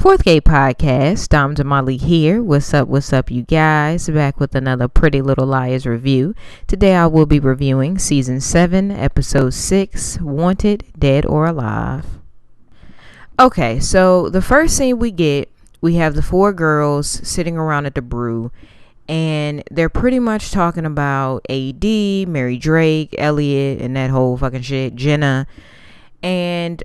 Fourth Gate Podcast, Dom Damali here. What's up, you guys? Back with another Pretty Little Liars review. Today I will be reviewing Season 7, Episode 6, Wanted, Dead or Alive. Okay, so the first scene we have the four girls sitting around at the brew, and they're pretty much talking about AD, Mary Drake, Elliot, and that whole fucking shit, Jenna. And,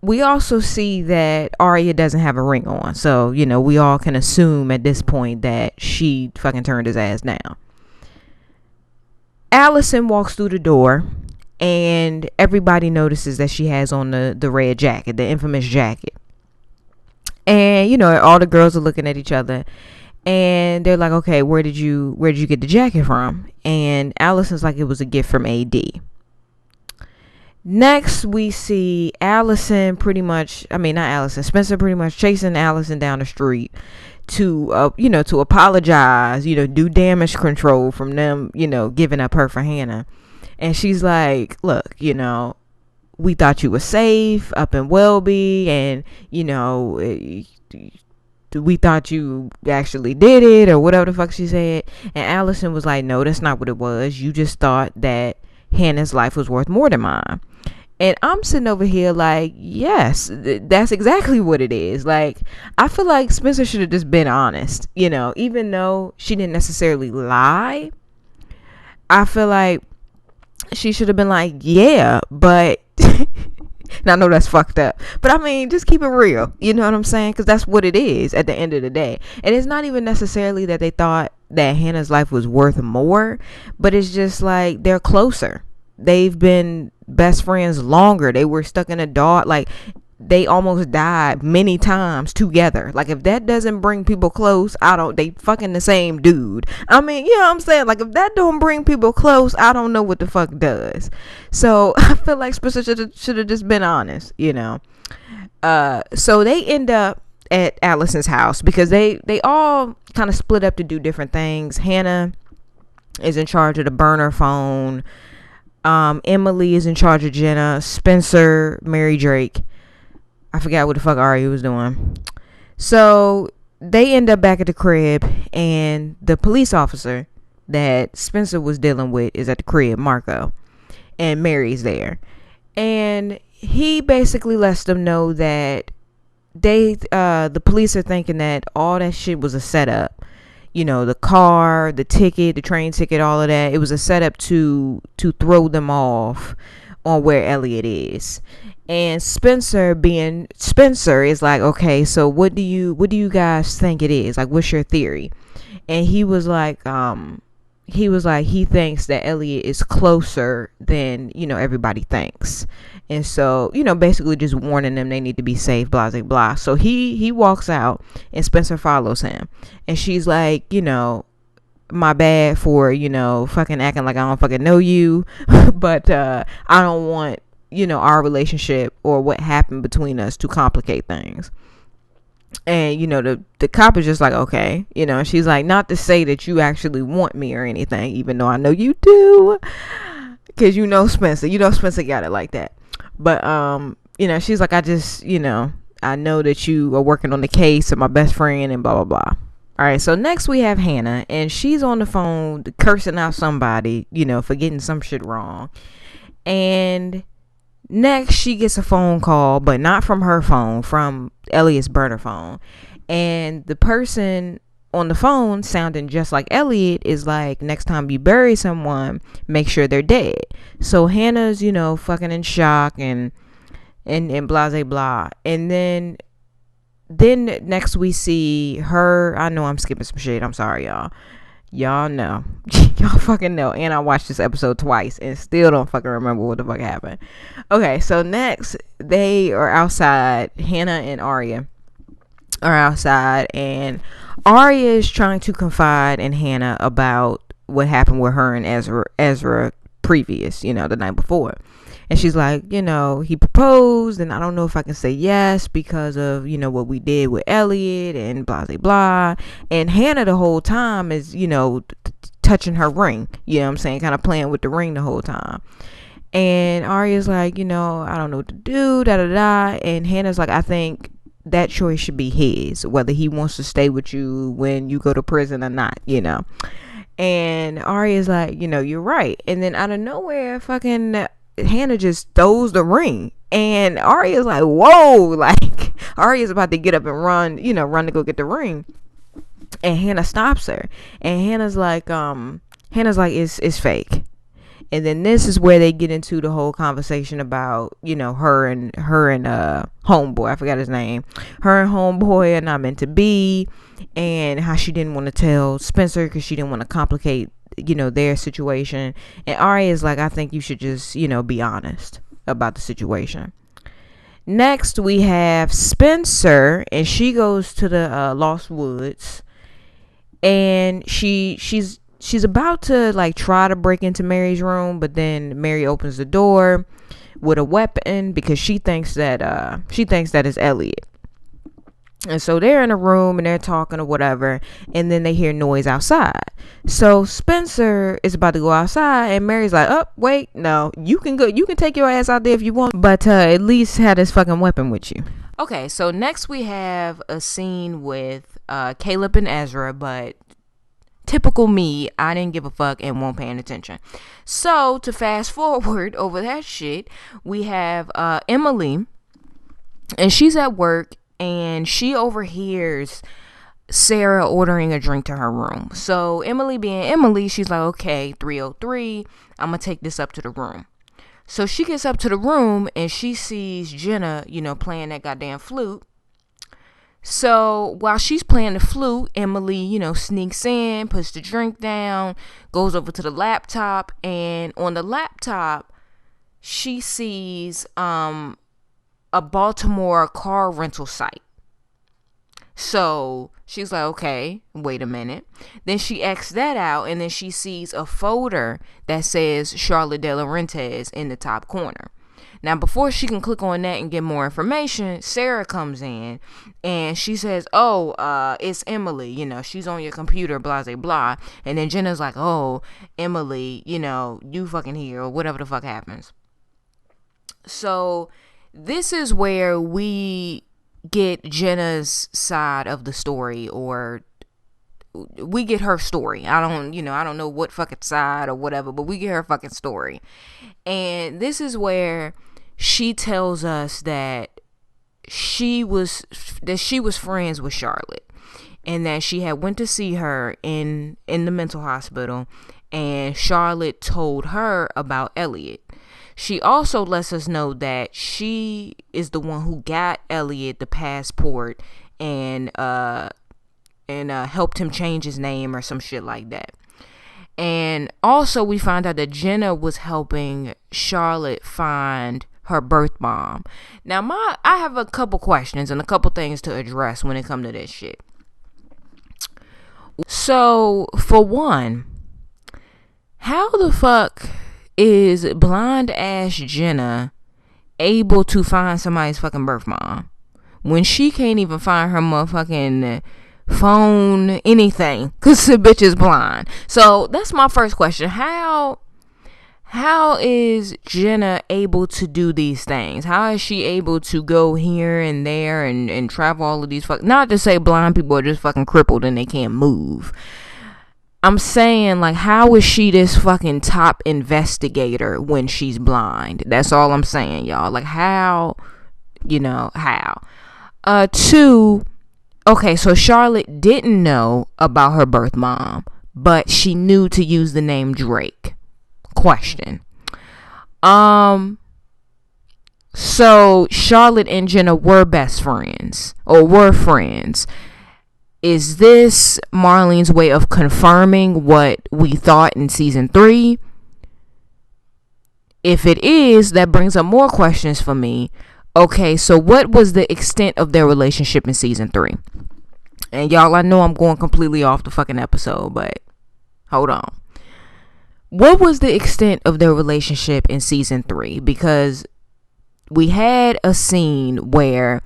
we also see that Arya doesn't have a ring on. So, we all can assume at this point that she fucking turned his ass down. Allison walks through the door and everybody notices that she has on the red jacket, the infamous jacket. And, all the girls are looking at each other and they're like, okay, where did you get the jacket from? And Allison's like, it was a gift from AD. Next, we see Spencer pretty much chasing Allison down the street to apologize, do damage control from them, giving up her for Hannah. And she's like, look, we thought you were safe up in Welby, and, we thought you actually did it, or whatever the fuck she said. And Allison was like, no, that's not what it was. You just thought that Hannah's life was worth more than mine. And I'm sitting over here like, yes, that's exactly what it is. Like, I feel like Spencer should have just been honest, even though she didn't necessarily lie. I feel like she should have been like, yeah, but and I know that's fucked up, but I mean, just keep it real. You know what I'm saying? Because that's what it is at the end of the day. And it's not even necessarily that they thought that Hannah's life was worth more, but it's just like they're closer. They've been best friends longer. They were stuck in a dog. Like, they almost died many times together. Like, if that doesn't bring people close, they fucking the same dude. I mean, you know what I'm saying? Like, if that don't bring people close, I don't know what the fuck does. So I feel like Spencer should have just been honest, So they end up at Allison's house because they all kind of split up to do different things. Hannah is in charge of the burner phone. Emily is in charge of Jenna. Spencer, Mary Drake. I forgot what the fuck Arya was doing. So they end up back at the crib, and the police officer that Spencer was dealing with is at the crib, Marco, and Mary's there. And he basically lets them know that the police are thinking that all that shit was a setup. The car, the ticket, the train ticket, all of that. It was a setup to throw them off on where Elliot is. And Spencer is like, okay, so what do you guys think it is? Like, what's your theory? And he was like, he thinks that Elliot is closer than, everybody thinks. And so, basically just warning them they need to be safe, blah, blah, blah. So he walks out and Spencer follows him. And she's like, my bad for, fucking acting like I don't fucking know you. But I don't want, our relationship or what happened between us to complicate things. And, the cop is just like, okay, she's like, not to say that you actually want me or anything, even though I know you do. Because Spencer. Spencer got it like that. But, she's like, I just, I know that you are working on the case of my best friend and blah, blah, blah. All right. So next we have Hannah, and she's on the phone cursing out somebody, for getting some shit wrong. And next she gets a phone call, but not from her phone, from Elliot's burner phone. And the person on the phone, sounding just like Elliot, is like, next time you bury someone, make sure they're dead. So Hannah's, fucking in shock and blah, blah, blah. And then next we see her. I know I'm skipping some shit. I'm sorry, y'all. Y'all know. Y'all fucking know. And I watched this episode twice and still don't fucking remember what the fuck happened. Okay, so next they are outside. Hannah and Arya are outside, and Arya is trying to confide in Hannah about what happened with her and Ezra previous, the night before. And she's like, he proposed, and I don't know if I can say yes because of, what we did with Elliot and blah, blah, blah. And Hannah the whole time is, touching her ring, kind of playing with the ring the whole time. And Arya's like, I don't know what to do, da, da, da. And Hannah's like, I think that choice should be his, whether he wants to stay with you when you go to prison or not, And Arya's like, you're right. And then out of nowhere, fucking Hannah just throws the ring. And Arya's like, whoa, like Arya's about to get up and run to go get the ring. And Hannah stops her. And Hannah's like, it's fake. And then this is where they get into the whole conversation about, her and homeboy. I forgot his name. Her and homeboy are not meant to be, and how she didn't want to tell Spencer because she didn't want to complicate, their situation. And Arya is like, I think you should just, be honest about the situation. Next, we have Spencer, and she goes to the Lost Woods, and she's about to like try to break into Mary's room, but then Mary opens the door with a weapon because she thinks that it's Elliot. And so they're in a room and they're talking or whatever, and then they hear noise outside. So Spencer is about to go outside, and Mary's like, "Oh, wait, no, you can go. You can take your ass out there if you want, but at least have this fucking weapon with you." Okay, so next we have a scene with Caleb and Ezra, but typical me, I didn't give a fuck and won't paying attention. So to fast forward over that shit, we have Emily, and she's at work, and she overhears Sarah ordering a drink to her room. So Emily being Emily, she's like, okay, 303, I'm gonna take this up to the room. So she gets up to the room and she sees Jenna, playing that goddamn flute. So while she's playing the flute, Emily, sneaks in, puts the drink down, goes over to the laptop, and on the laptop, she sees a Baltimore car rental site. So she's like, okay, wait a minute. Then she X's that out, and then she sees a folder that says Charlotte De Laurentiis in the top corner. Now, before she can click on that and get more information, Sarah comes in and she says, it's Emily, she's on your computer, blah, blah, blah. And then Jenna's like, oh, Emily, you fucking here, or whatever the fuck happens. So this is where we get Jenna's side of the story, or we get her story. I don't know what fucking side or whatever, but we get her fucking story. And this is where she tells us that she was friends with Charlotte, and that she had went to see her in the mental hospital, and Charlotte told her about Elliot. She also lets us know that she is the one who got Elliot the passport and helped him change his name or some shit like that. And also we find out that Jenna was helping Charlotte find her birth mom. Now I have a couple questions and a couple things to address when it comes to this shit. So for one, how the fuck is blind ass Jenna able to find somebody's fucking birth mom when she can't even find her motherfucking phone, anything, because the bitch is blind? So that's my first question. How is Jenna able to do these things? How is she able to go here and there and travel all of these not to say blind people are just fucking crippled and they can't move. I'm saying, like, how is she this fucking top investigator when she's blind? That's all I'm saying, y'all. Like, how? How? Two, okay, so Charlotte didn't know about her birth mom, but she knew to use the name Drake. Question. So Charlotte and Jenna were best friends, or were friends. Is this Marlene's way of confirming what we thought in season 3? If it is, that brings up more questions for me. Okay, so what was the extent of their relationship in season 3? And y'all, I know I'm going completely off the fucking episode, but hold on. What was the extent of their relationship in season 3? Because we had a scene where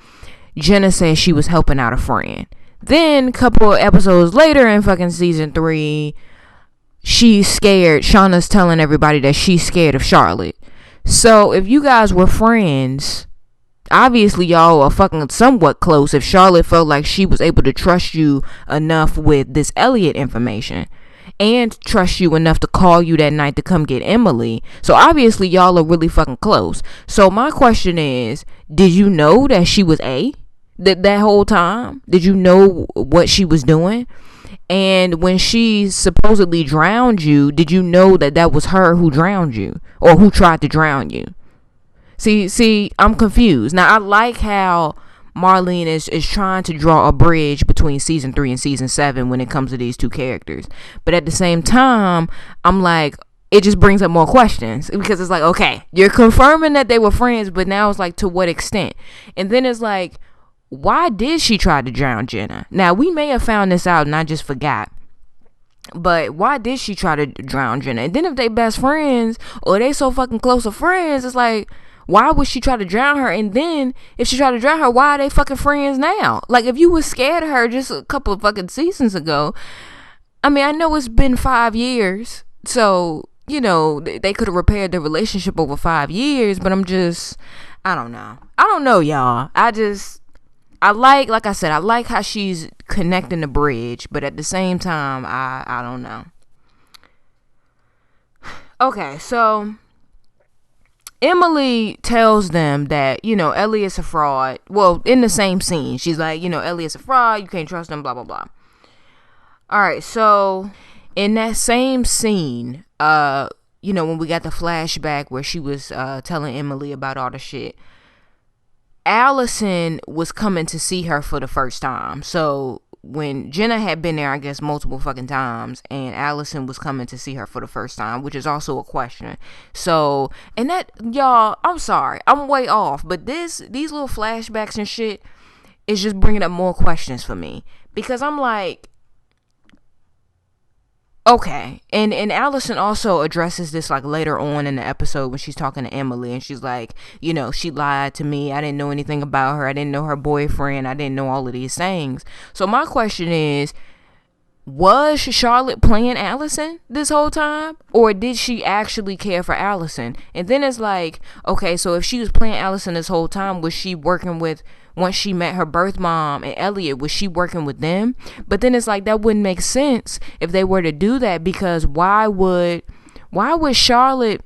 Jenna said she was helping out a friend. Then a couple of episodes later in fucking season 3, she's scared. Shauna's telling everybody that she's scared of Charlotte. So if you guys were friends, Obviously y'all are fucking somewhat close if Charlotte felt like she was able to trust you enough with this Elliot information and trust you enough to call you that night to come get Emily. So obviously y'all are really fucking close. So my question is, did you know that she was that whole time? Did you know what she was doing? And when she supposedly drowned you, did you know that was her who drowned you or who tried to drown you? See, I'm confused. Now, I like how Marlene is trying to draw a bridge between season 3 and season 7 when it comes to these two characters. But at the same time, I'm like, it just brings up more questions because it's like, okay, you're confirming that they were friends, but now it's like, to what extent? And then it's like, why did she try to drown Jenna? Now, we may have found this out and I just forgot. But why did she try to drown Jenna? And then if they best friends or they so fucking close of friends, it's like, why would she try to drown her? And then if she tried to drown her, why are they fucking friends now? Like, if you was scared of her just a couple of fucking seasons ago, I mean, I know it's been 5 years, so, you know, they could have repaired their relationship over 5 years, but I don't know, y'all. Like I said, I like how she's connecting the bridge, but at the same time, I don't know. Okay, so Emily tells them that, you know, Elliot's a fraud. Well, in the same scene, she's like, you know, Elliot's a fraud. You can't trust him, blah, blah, blah. All right, so in that same scene, you know, when we got the flashback where she was telling Emily about all the shit, Allison was coming to see her for the first time. So when Jenna had been there, I guess, multiple fucking times, and Allison was coming to see her for the first time, which is also a question. So, and that, y'all, I'm sorry, I'm way off, but these little flashbacks and shit is just bringing up more questions for me, because I'm like, okay. And Allison also addresses this like later on in the episode when she's talking to Emily, and she's like, you know, she lied to me. I didn't know anything about her. I didn't know her boyfriend. I didn't know all of these things. So my question is, was Charlotte playing Allison this whole time, or did she actually care for Allison? And then it's like, okay, so if she was playing Allison this whole time, was she working with, once she met her birth mom and Elliot, was she working with them? But then it's like, that wouldn't make sense if they were to do that, because why would Charlotte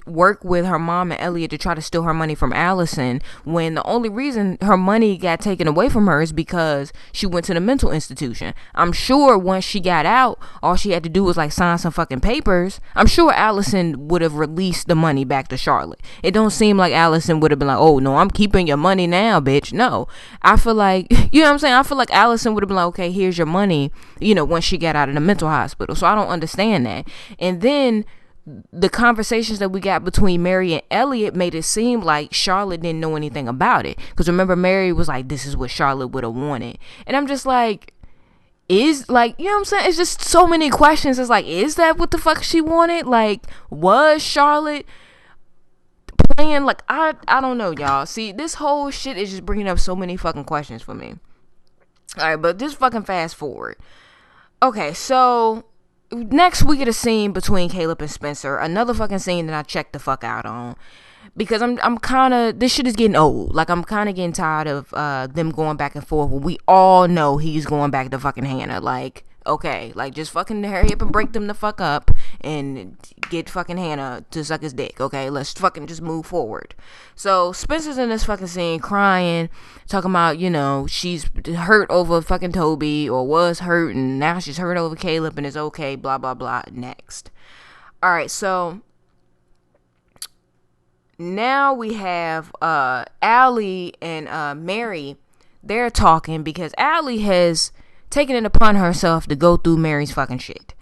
work with her mom and Elliot to try to steal her money from Allison, when the only reason her money got taken away from her is because she went to the mental institution? I'm sure once she got out, all she had to do was like sign some fucking papers. I'm sure Allison would have released the money back to Charlotte. It don't seem like Allison would have been like, oh no, I'm keeping your money now, bitch. No, I feel like, you know what I'm saying? I feel like Allison would have been like, okay, here's your money, you know, once she got out of the mental hospital. So I don't understand that. And then the conversations that we got between Mary and Elliot made it seem like Charlotte didn't know anything about it. Because remember, Mary was like, this is what Charlotte would have wanted. And I'm just like, is like, you know what I'm saying? It's just so many questions. It's like, is that what the fuck she wanted? Like, was Charlotte playing? Like, I don't know, y'all. See, this whole shit is just bringing up so many fucking questions for me. All right, but just fucking fast forward. Okay, so next we get a scene between Caleb and Spencer, another fucking scene that I checked the fuck out on, because I'm kind of, this shit is getting old. Like, I'm kind of getting tired of them going back and forth when we all know he's going back to fucking Hannah. Like, okay, like, just fucking hurry up and break them the fuck up and get fucking Hannah to suck his dick. Okay, let's fucking just move forward. So Spencer's in this fucking scene crying, talking about, you know, she's hurt over fucking Toby, or was hurt, and now she's hurt over Caleb and it's okay, blah blah blah. Next. All right, so now we have Allie and Mary. They're talking because Allie has taken it upon herself to go through Mary's fucking shit,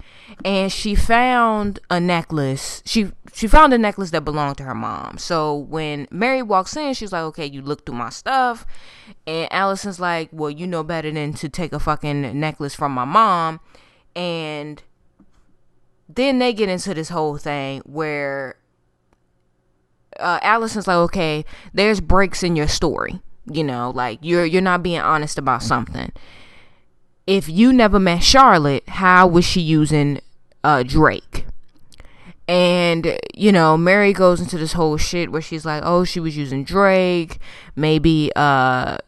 and she found a necklace. She found a necklace that belonged to her mom. So when Mary walks in, she's like, okay, you looked through my stuff. And Allison's like, well, you know better than to take a fucking necklace from my mom. And then they get into this whole thing where Allison's like, okay, there's breaks in your story, you know, like you're not being honest about something. If you never met Charlotte, how was she using Drake? And, you know, Mary goes into this whole shit where she's like, oh, she was using Drake. Maybe,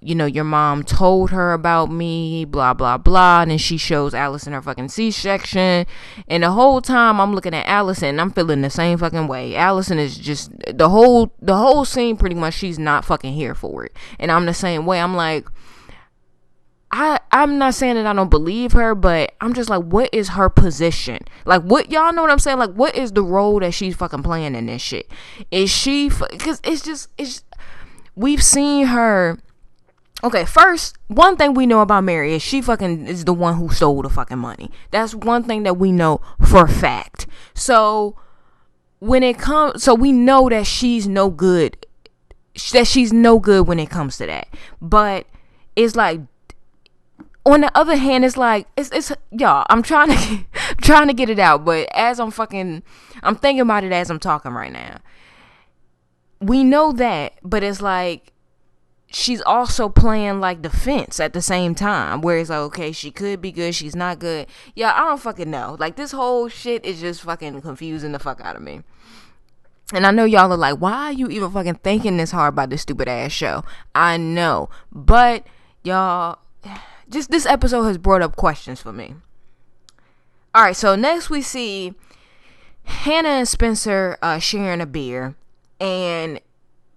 you know, your mom told her about me, blah, blah, blah. And then she shows Allison her fucking C-section. And the whole time I'm looking at Allison and I'm feeling the same fucking way. Allison is just, the whole scene pretty much, she's not fucking here for it. And I'm the same way. I'm like, I'm not saying that I don't believe her, but I'm just like, what is her position? Like, what, y'all know what I'm saying? Like, what is the role that she's fucking playing in this shit? Is she, because we've seen her. Okay, first, one thing we know about Mary is she fucking is the one who stole the fucking money. That's one thing that we know for a fact. So when it comes, so we know that she's no good, when it comes to that. But it's like, on the other hand, it's like, it's y'all, I'm trying to get it out, but as I'm thinking about it as I'm talking right now. We know that, but it's like, she's also playing like defense at the same time, where it's like, okay, she could be good, she's not good. Yeah, I don't fucking know. Like, this whole shit is just fucking confusing the fuck out of me. And I know y'all are like, why are you even fucking thinking this hard about this stupid ass show? I know, but y'all, just this episode has brought up questions for me. Alright, so next we see Hannah and Spencer sharing a beer, and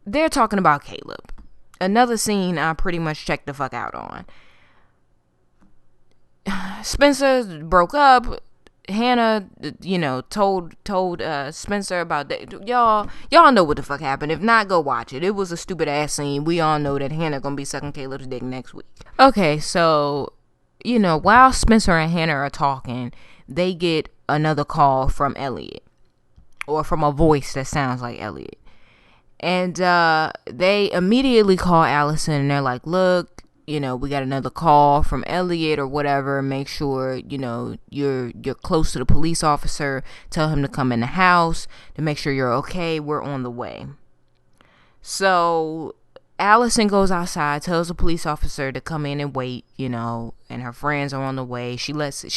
they're talking about Caleb. Another scene I pretty much checked the fuck out on. Spencer broke up. Hannah, you know, told Spencer about that. Y'all know what the fuck happened. If not, go watch it. It was a stupid ass scene. We all know that Hannah gonna be sucking Caleb's dick next week. Okay, so, you know, while Spencer and Hannah are talking, they get another call from Elliot, or from a voice that sounds like Elliot. And they immediately call Allison, and they're like, look, you know, we got another call from Elliot or whatever. Make sure, you know, you're close to the police officer. Tell him to come in the house to make sure you're okay. We're on the way. So Allison goes outside, tells the police officer to come in and wait, you know, and her friends are on the way. She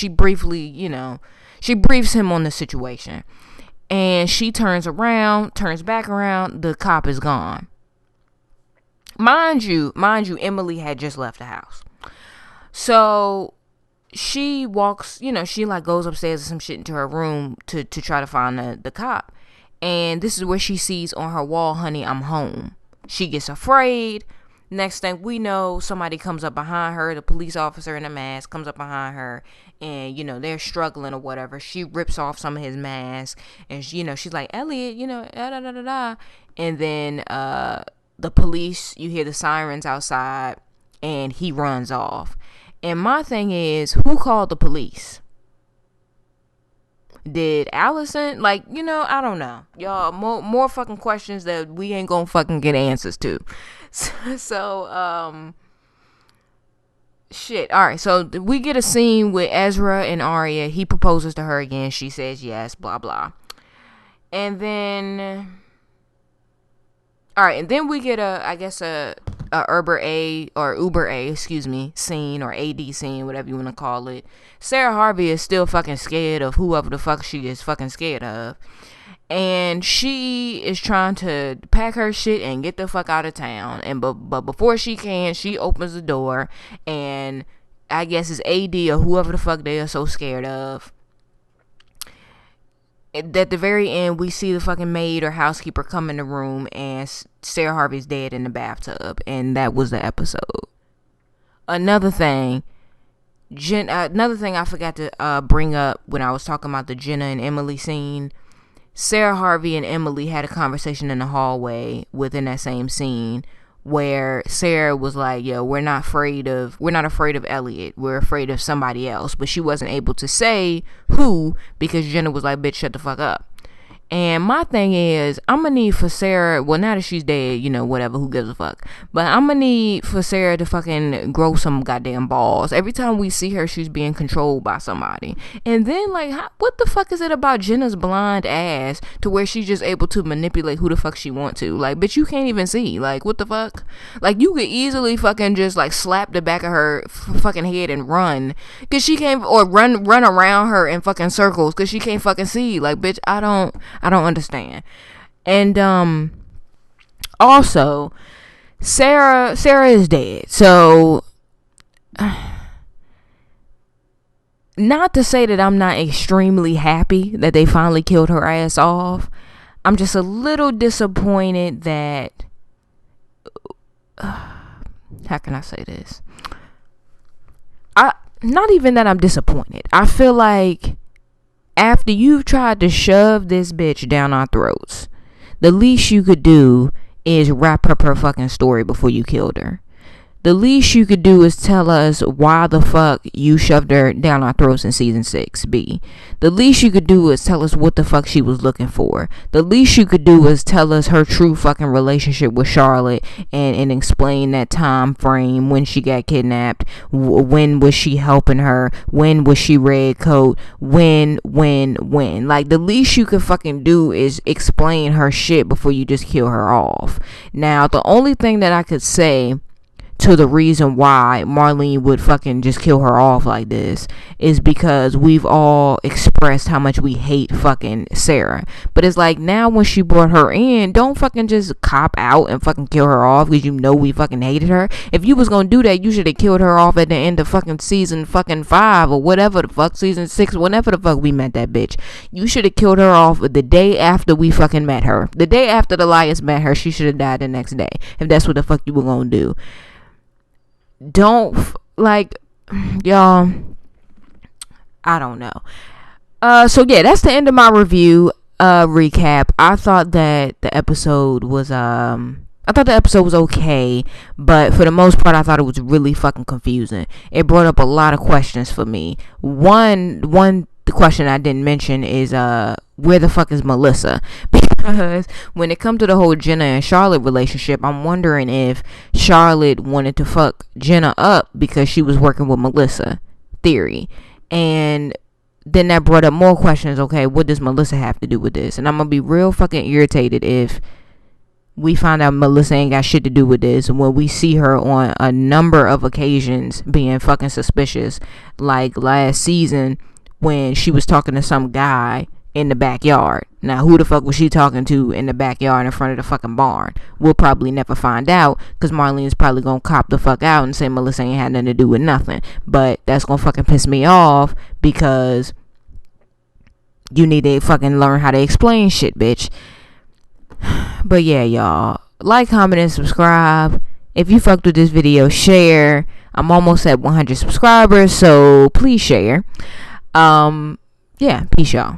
briefly, you know, she briefs him on the situation. And she turns back around, the cop is gone. Mind you, Emily had just left the house. So she walks, you know, she like goes upstairs or some shit into her room to try to find the cop. And this is where she sees on her wall, honey, I'm home. She gets afraid. Next thing we know, somebody comes up behind her. The police officer in a mask comes up behind her, and, you know, they're struggling or whatever. She rips off some of his mask, and, you know, she's like, Elliot, you know, da da da da da. And then the police, you hear the sirens outside, and he runs off. And my thing is, who called the police? Did Allison? Like, you know, I don't know. Y'all, more fucking questions that we ain't gonna fucking get answers to. So, shit. Alright, so we get a scene with Ezra and Arya. He proposes to her again. She says yes, blah, blah. And then... Alright, and then we get a Uber A scene, or AD scene, whatever you want to call it. Sara Harvey is still fucking scared of whoever the fuck she is fucking scared of. And she is trying to pack her shit and get the fuck out of town. And but before she can, she opens the door, and I guess it's AD or whoever the fuck they are so scared of. At the very end, we see the fucking maid or housekeeper come in the room, and Sara Harvey's dead in the bathtub, and that was the episode. Another thing I forgot to bring up when I was talking about the Jenna and Emily scene. Sara Harvey and Emily had a conversation in the hallway within that same scene, where Sarah was like, yo, we're not afraid of Elliot, we're afraid of somebody else. But she wasn't able to say who, because Jenna was like, bitch, shut the fuck up. And my thing is, I'm gonna need for Sarah, well, now that she's dead, you know, whatever, who gives a fuck, but I'm gonna need for Sarah to fucking grow some goddamn balls. Every time we see her, she's being controlled by somebody. And then, like, what the fuck is it about Jenna's blind ass to where she's just able to manipulate who the fuck she want to? Like, bitch, you can't even see. Like, what the fuck? Like, you could easily fucking just, like, slap the back of her fucking head and run, cause she can't, or run around her in fucking circles, cause she can't fucking see. Like, bitch, I don't I don't understand. And also, Sara is dead. So not to say that I'm not extremely happy that they finally killed her ass off. I'm just a little disappointed that how can I say this? Not even that I'm disappointed. I feel like after you've tried to shove this bitch down our throats, the least you could do is wrap up her fucking story before you killed her. The least you could do is tell us why the fuck you shoved her down our throats in season 6B. The least you could do is tell us what the fuck she was looking for. The least you could do is tell us her true fucking relationship with Charlotte and explain that time frame when she got kidnapped. When was she helping her? When was she red coat? When? Like, the least you could fucking do is explain her shit before you just kill her off. Now, the only thing that I could say to the reason why Marlene would fucking just kill her off like this is because we've all expressed how much we hate fucking Sara. But it's like, now when she brought her in, don't fucking just cop out and fucking kill her off because you know we fucking hated her. If you was gonna do that, you should have killed her off at the end of fucking season fucking 5 or whatever the fuck, season 6, whenever the fuck we met that bitch. You should have killed her off the day after we fucking met her. The day after the Liars met her, she should have died the next day, if that's what the fuck you were gonna do. Don't like, y'all, I don't know. So yeah, that's the end of my review recap. I thought that the episode was okay, but for the most part I thought it was really fucking confusing. It brought up a lot of questions for me. One the question I didn't mention is where the fuck is Melissa? Because when it comes to the whole Jenna and Charlotte relationship, I'm wondering if Charlotte wanted to fuck Jenna up because she was working with Melissa. Theory. And then that brought up more questions. Okay, what does Melissa have to do with this? And I'm gonna be real fucking irritated if we find out Melissa ain't got shit to do with this when we see her on a number of occasions being fucking suspicious, like last season when she was talking to some guy in the backyard. Now, who the fuck was she talking to in the backyard in front of the fucking barn? We'll probably never find out, because Marlene's probably gonna cop the fuck out and say Melissa ain't had nothing to do with nothing. But that's gonna fucking piss me off, because you need to fucking learn how to explain shit, bitch. But yeah, y'all, like, comment, and subscribe. If you fucked with this video, share. I'm almost at 100 subscribers, so please share. Yeah, peace, y'all.